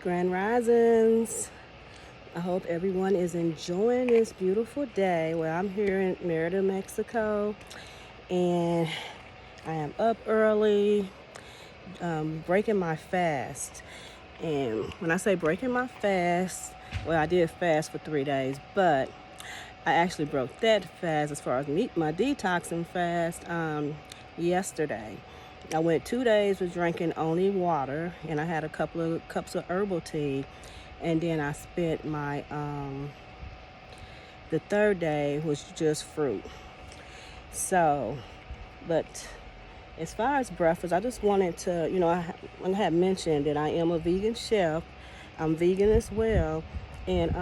Grand Risings. I hope everyone is enjoying this beautiful day. Well, I'm here in Merida, Mexico, and I am up early, breaking my fast. And when I say breaking my fast, well, I did fast for 3 days, but I actually broke that fast as far as my detoxing fast yesterday. I went 2 days with drinking only water, and I had a couple of cups of herbal tea, and then I spent the third day was just fruit. So, but as far as breakfast, I just wanted to, I had mentioned that I am a vegan chef. I'm vegan as well, and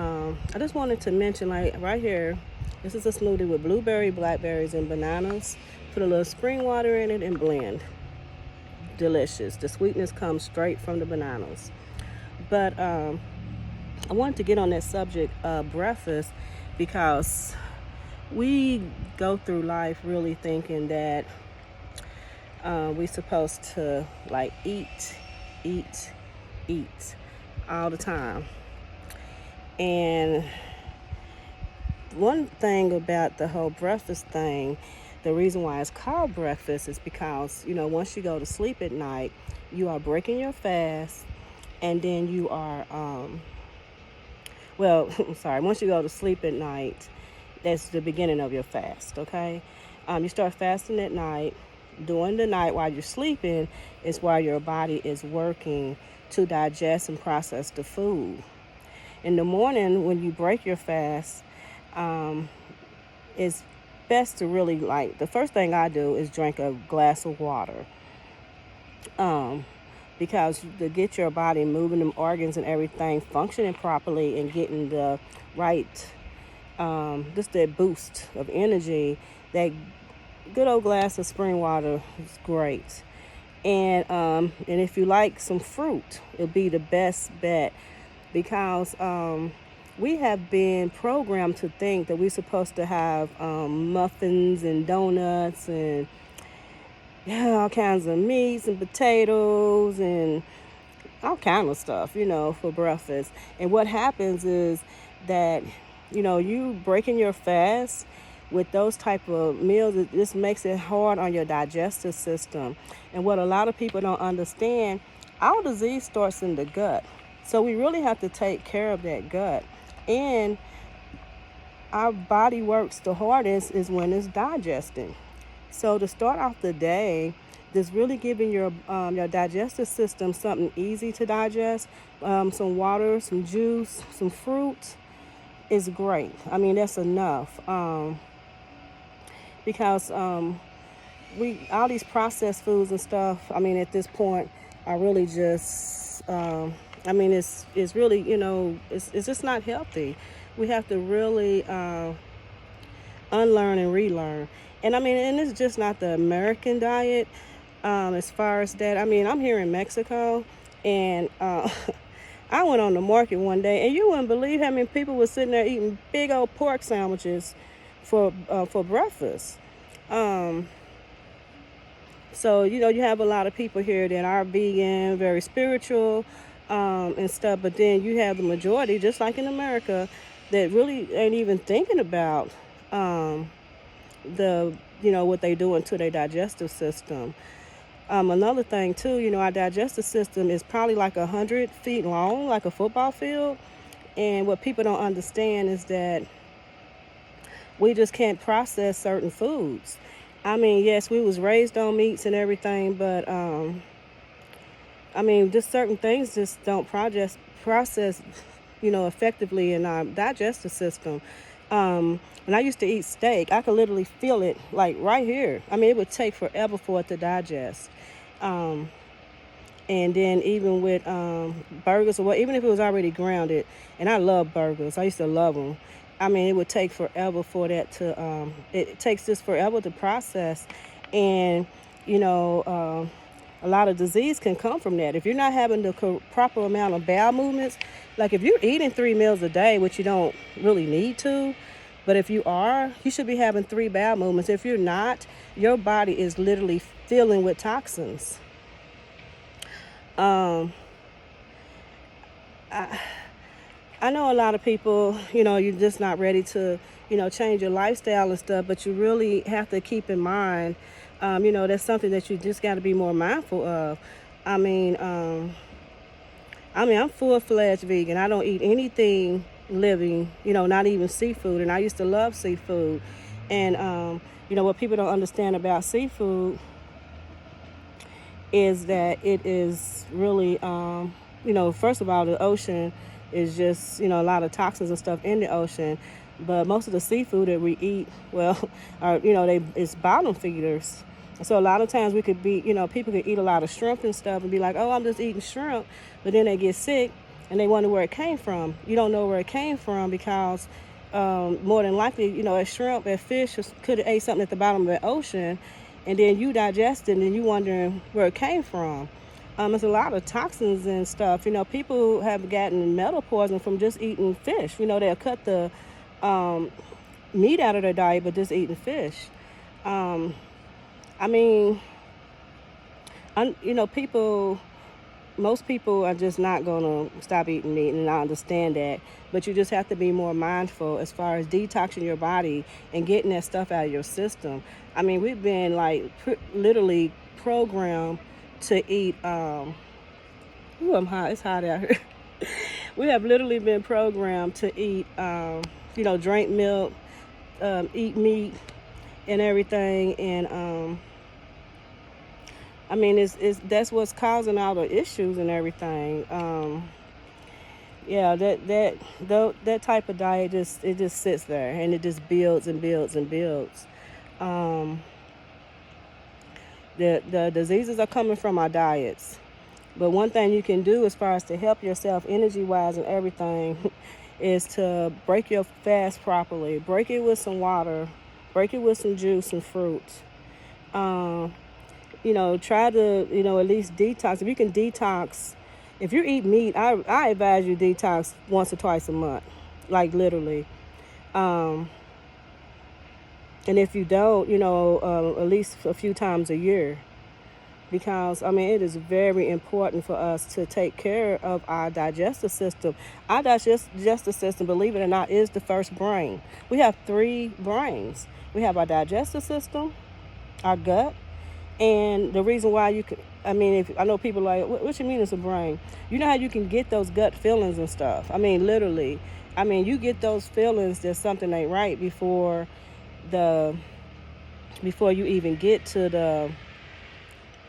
I just wanted to mention, like right here, this is a smoothie with blueberry, blackberries, and bananas. Put a little spring water in it and blend. Delicious. The sweetness comes straight from the bananas. But I wanted to get on that subject of breakfast because we go through life really thinking that we're supposed to like eat all the time. And one thing about the whole breakfast thing, the reason why it's called breakfast is because, once you go to sleep at night, you are breaking your fast, and then you are, once you go to sleep at night, that's the beginning of your fast, okay? You start fasting at night. During the night while you're sleeping is while your body is working to digest and process the food. In the morning, when you break your fast, it's best to really, the first thing I do is drink a glass of water. Because to get your body moving, them organs and everything functioning properly and getting the right, just that boost of energy, that good old glass of spring water is great. And if you like some fruit, it'll be the best bet because we have been programmed to think that we're supposed to have muffins and donuts and all kinds of meats and potatoes and all kind of stuff, for breakfast. And what happens is that, you breaking your fast with those type of meals, it just makes it hard on your digestive system. And what a lot of people don't understand, our disease starts in the gut. So we really have to take care of that gut. And our body works the hardest is when it's digesting. So to start off the day, just really giving your digestive system something easy to digest, some water, some juice, some fruit is great. I mean, that's enough. Because all these processed foods and stuff, I mean, at this point, are really just, it's really, it's just not healthy. We have to really unlearn and relearn. And it's just not the American diet. As far as that, I'm here in Mexico, and I went on the market one day, and you wouldn't believe how many people were sitting there eating big old pork sandwiches for breakfast. So you have a lot of people here that are vegan, very spiritual, and stuff. But then you have the majority, just like in America, that really ain't even thinking about what they doing to their digestive system. Another thing too, our digestive system is probably like 100 feet long, like a football field. And what people don't understand is that we just can't process certain foods. Yes, we was raised on meats and everything, but just certain things just don't process, effectively in our digestive system. When I used to eat steak, I could literally feel it like right here. It would take forever for it to digest. And then even with burgers, or even if it was already grounded, and I love burgers, I used to love them. It would take forever for that to, it takes just forever to process. And, a lot of disease can come from that. If you're not having the proper amount of bowel movements, like if you're eating 3 meals a day, which you don't really need to, but if you are, you should be having 3 bowel movements. If you're not, your body is literally filling with toxins. I know a lot of people, you're just not ready to, change your lifestyle and stuff, but you really have to keep in mind, that's something that you just got to be more mindful of. I mean, I'm full-fledged vegan. I don't eat anything living, not even seafood. And I used to love seafood. And, what people don't understand about seafood is that it is really, first of all, the ocean is just, a lot of toxins and stuff in the ocean. But most of the seafood that we eat, well, are, it's bottom feeders. So a lot of times we could be, people could eat a lot of shrimp and stuff and be like, oh, I'm just eating shrimp. But then they get sick and they wonder where it came from. You don't know where it came from because more than likely, a shrimp, a fish could have ate something at the bottom of the ocean, and then you digest it and you wondering where it came from. There's a lot of toxins and stuff. People have gotten metal poison from just eating fish. They'll cut the meat out of their diet, but just eating fish. Most people are just not going to stop eating meat, and I understand that. But you just have to be more mindful as far as detoxing your body and getting that stuff out of your system. We've been literally programmed to eat, ooh, I'm hot, it's hot out here. We have literally been programmed to eat, drink milk, eat meat and everything. And, that's what's causing all the issues and everything. That type of diet it just sits there and it just builds and builds and builds. The diseases are coming from our diets. But one thing you can do as far as to help yourself energy-wise and everything is to break your fast properly. Break it with some water. Break it with some juice and fruit. Try to, at least detox. If you can detox, if you eat meat, I advise you detox once or twice a month, like literally. And if you don't, at least a few times a year. Because, it is very important for us to take care of our digestive system. Our digestive system, believe it or not, is the first brain. We have 3 brains. We have our digestive system, our gut, and the reason why you can, if I know people like, what you mean it's a brain? You know how you can get those gut feelings and stuff? Literally. You get those feelings that something ain't right before you even get to the,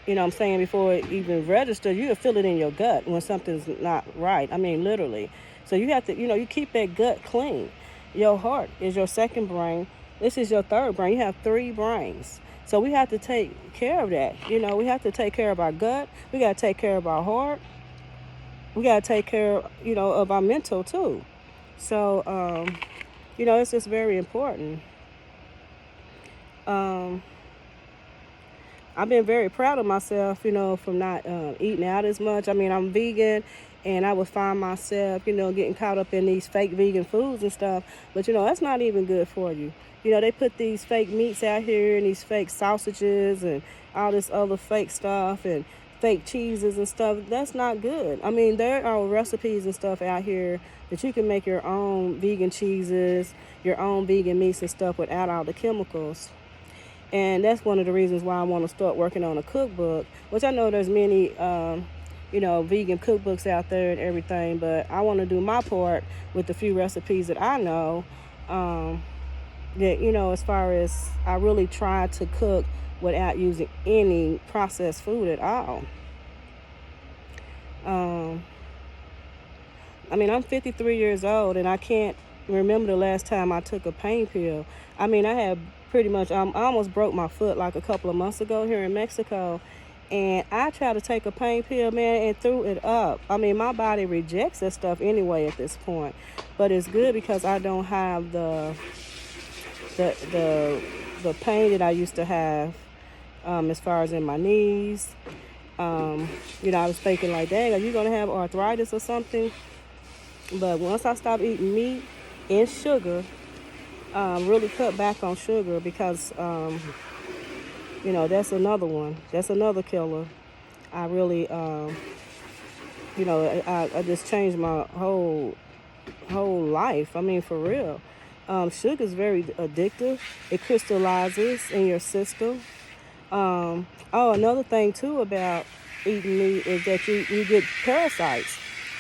before it even registered, you feel it in your gut when something's not right. Literally. So you have to, you keep that gut clean. Your heart is your second brain. This is your third brain. You have 3 brains. So we have to take care of that. We have to take care of our gut. We got to take care of our heart. We got to take care, of our mental too. So, it's just very important. I've been very proud of myself, from not eating out as much. I'm vegan, and I would find myself, getting caught up in these fake vegan foods and stuff. But, that's not even good for you. They put these fake meats out here and these fake sausages and all this other fake stuff and fake cheeses and stuff. That's not good. There are recipes and stuff out here that you can make your own vegan cheeses, your own vegan meats and stuff without all the chemicals. And that's one of the reasons why I want to start working on a cookbook, which I know there's many, vegan cookbooks out there and everything, but I want to do my part with the few recipes that I know, that, as far as I really try to cook without using any processed food at all. I'm 53 years old, and I can't remember the last time I took a pain pill. I had pretty much, I almost broke my foot like a couple of months ago here in Mexico, and I tried to take a pain pill, man, and threw it up. My body rejects that stuff anyway at this point, but it's good because I don't have the pain that I used to have, as far as in my knees. I was thinking like, dang, are you gonna have arthritis or something? But once I stopped eating meat and sugar, really cut back on sugar, because that's another one. That's another killer. I really You know, I just changed my whole life. I mean, for real. Sugar is very addictive. It crystallizes in your system. Oh, another thing too about eating meat is that you get parasites.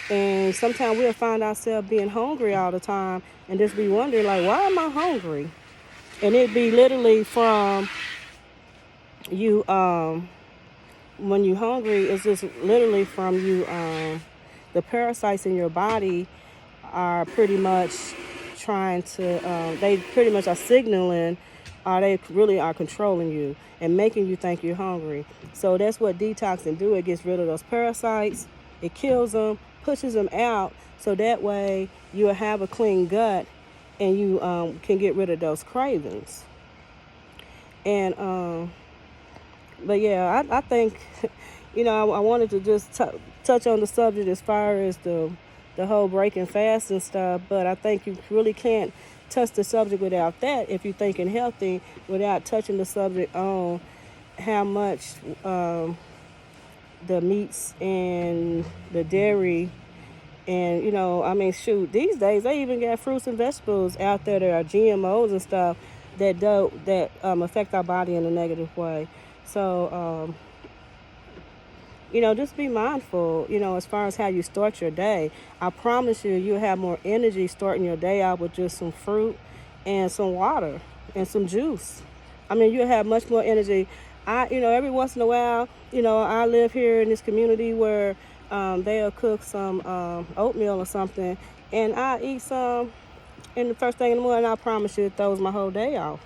And sometimes we'll find ourselves being hungry all the time and just be wondering, like, why am I hungry? And it'd be literally from you, when you're hungry, it's just literally from you, the parasites in your body are pretty much trying to, they pretty much are signaling, or they really are controlling you and making you think you're hungry. So that's what detoxing do. It gets rid of those parasites, it kills them, pushes them out, so that way you'll have a clean gut and you can get rid of those cravings. And but yeah, I think you know, I wanted to just touch on the subject as far as the whole breaking fast and stuff, but I think you really can't touch the subject without that if you're thinking healthy, without touching the subject on how much the meats and the dairy. And, you know, I mean, shoot, these days they even got fruits and vegetables out there that are GMOs and stuff that affect our body in a negative way. So, you know, just be mindful, you know, as far as how you start your day. I promise you, you'll have more energy starting your day out with just some fruit and some water and some juice. I mean, you'll have much more energy. You know, every once in a while, you know, I live here in this community where they'll cook some oatmeal or something, and I eat some in the first thing in the morning. I promise you, it throws my whole day off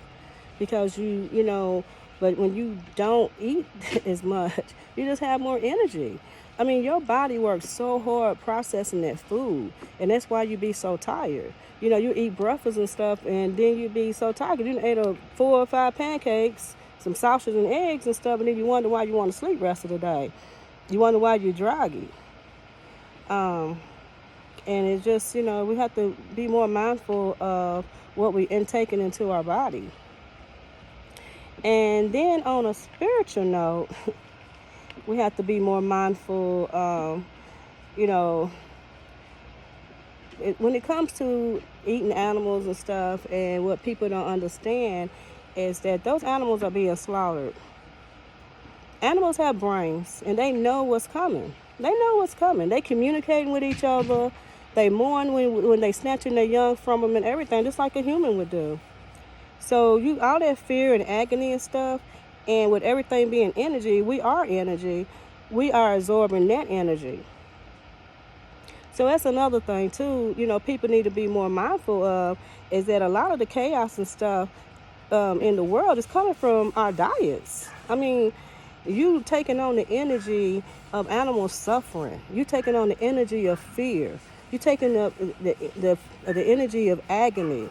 because you know. But when you don't eat as much, you just have more energy. I mean, your body works so hard processing that food, and that's why you be so tired. You know, you eat breakfast and stuff, and then you be so tired. You ate 4 or 5 pancakes, some sausage and eggs and stuff, and then you wonder why you want to sleep the rest of the day. You wonder why you're draggy. And it's just, you know, we have to be more mindful of what we intaking into our body. And then on a spiritual note, we have to be more mindful, you know, when it comes to eating animals and stuff, and what people don't understand is that those animals are being slaughtered. Animals have brains, and they know what's coming. They know what's coming. They communicating with each other. They mourn when they snatching their young from them and everything, just like a human would do. So all that fear and agony and stuff, and with everything being energy, we are energy. We are absorbing that energy. So that's another thing too. You know, people need to be more mindful of is that a lot of the chaos and stuff in the world is coming from our diets. I mean, you taking on the energy of animal suffering. You taking on the energy of fear. You taking up the energy of agony.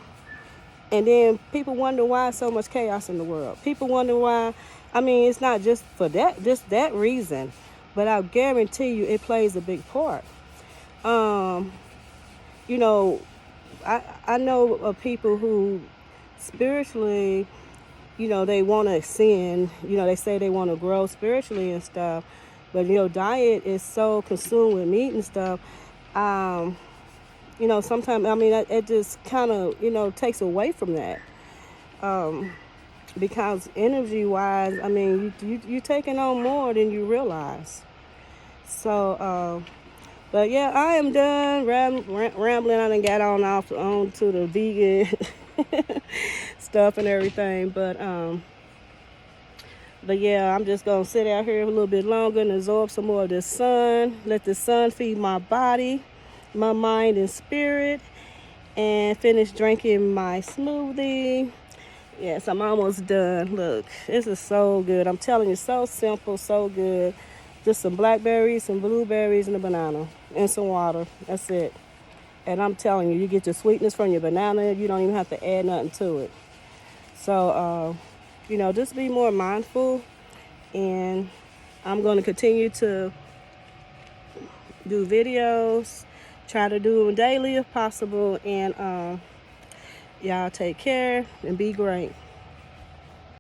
And then people wonder why so much chaos in the world. People wonder why. I mean, it's not just for just that reason, but I guarantee you it plays a big part. You know, I know of people who spiritually, you know, they want to ascend. You know, they say they want to grow spiritually and stuff. But, you know, diet is so consumed with meat and stuff. You know, sometimes, I mean, it just kind of, you know, takes away from that. Because energy-wise, I mean, you're taking on more than you realize. So, but yeah, I am done rambling. I done got on to the vegan stuff and everything. But yeah, I'm just going to sit out here a little bit longer and absorb some more of the sun. Let the sun feed my body, my mind and spirit, and finish drinking my smoothie. Yes, I'm almost done. Look, this is so good. I'm telling you, so simple, so good. Just some blackberries, some blueberries, and a banana, and some water. That's it. And I'm telling you, you get your sweetness from your banana. You don't even have to add nothing to it. So, you know, just be more mindful. And I'm going to continue to do videos. Try to do them daily if possible. And y'all take care and be great.